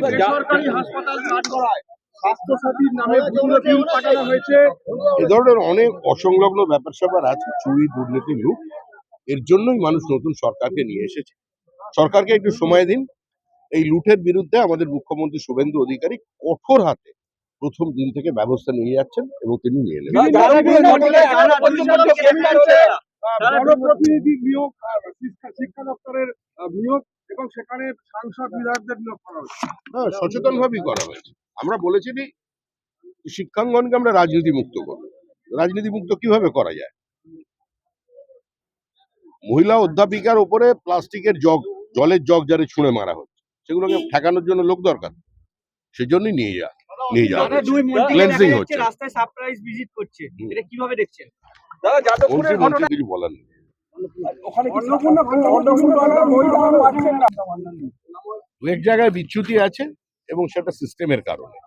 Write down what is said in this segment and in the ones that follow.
বেসরকারি হাসপাতাল কাঠগড়ায় স্বাস্থ্যসাথীর নামে বিভিন্ন বিল পাঠানো হয়েছে। এ ধরনের অনেক অসংলগ্ন ব্যাপার স্যাপার আছে, চুরি, দুর্নীতি, লুট। এর জন্যই মানুষ নতুন সরকারকে নিয়ে এসেছে। সরকারকে একটু সময় দিন। এই লুটের বিরুদ্ধে আমাদের মুখ্যমন্ত্রী শুভেন্দু অধিকারী কঠোর হাতে প্রথম দিন থেকে ব্যবস্থা নিয়ে যাচ্ছেন এবং তিনি নিয়ে নেবেন। জনপ্রতিনিধি নিয়োগ, শিক্ষা দপ্তরের নিয়োগ এবং সেখানে সাংসদ বিধায়কদের নিয়োগ করা হচ্ছে। হ্যাঁ, সচেতন ভাবেই করা হয়েছে। আমরা বলেছি যে শিক্ষাঙ্গনকে আমরা রাজনীতি মুক্ত করব। রাজনীতি মুক্ত কিভাবে করা যায়? মহিলা অধ্যাপিকার উপরে প্লাস্টিকের জগ, জলের জগ যারে ছুঁড়ে মারা হচ্ছে, সেগুলোকে ঠেকানোর জন্য লোক দরকার। সেজন্যই নিয়ে যাওয়া ক্লেন্সিং হচ্ছে। রাস্তায় সারপ্রাইজ ভিজিট করছে, এটা কিভাবে দেখছেন? মন্ত্রী কিছু বলার নেই। এক জায়গায় বিচ্যুতি আছে এবং সেটা সিস্টেমের কারণে।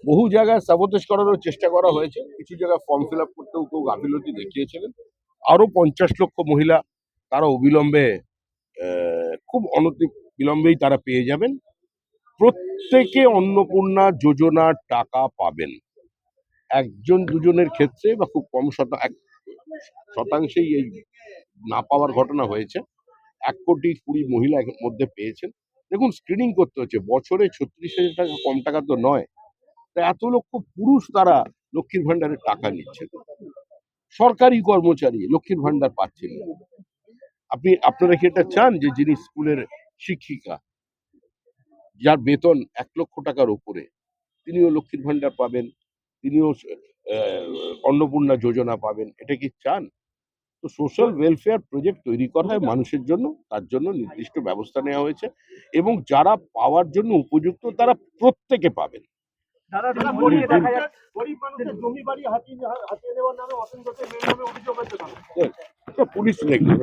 বহু জায়গায় সাবোটেজ করানোর চেষ্টা করা হয়েছে, কিছু জায়গায় ফর্ম ফিল আপ করতেও কেউ গাফিলতি দেখিয়েছিলেন। আরো 50 লক্ষ মহিলা তারা অবিলম্বে খুব বিলম্বেই তারা পেয়ে যাবেন। প্রত্যেকে অন্নপূর্ণা যোজনার টাকা পাবেন। একজন দুজনের ক্ষেত্রে বা খুব কম শতাংশেই এই না পাওয়ার ঘটনা হয়েছে। 1,20,00,000 মহিলা এর মধ্যে পেয়েছেন। দেখুন, স্ক্রিনিং করতে হচ্ছে, বছরে 36,000 টাকা কম টাকা তো নয়। তা এত লক্ষ পুরুষ তারা লক্ষ্মীর ভান্ডারের টাকা নিচ্ছে। সরকারি কর্মচারী লক্ষ্মীর ভান্ডার পাচ্ছেন। আপনারা কি এটা চান যে যিনি স্কুলের শিক্ষিকা, যার বেতন 1 লক্ষ টাকার উপরে, তিনিও লক্ষ্মীর ভান্ডার পাবেন, তিনিও অন্নপূর্ণা যোজনা পাবেন? এটা কি চান? তো সোশ্যাল ওয়েলফেয়ার প্রজেক্ট তৈরি করা হয় মানুষের জন্য, তার জন্য নির্দিষ্ট ব্যবস্থা নেওয়া হয়েছে এবং যারা পাওয়ার জন্য উপযুক্ত তারা প্রত্যেকে পাবেন। পুলিশ দেখবে।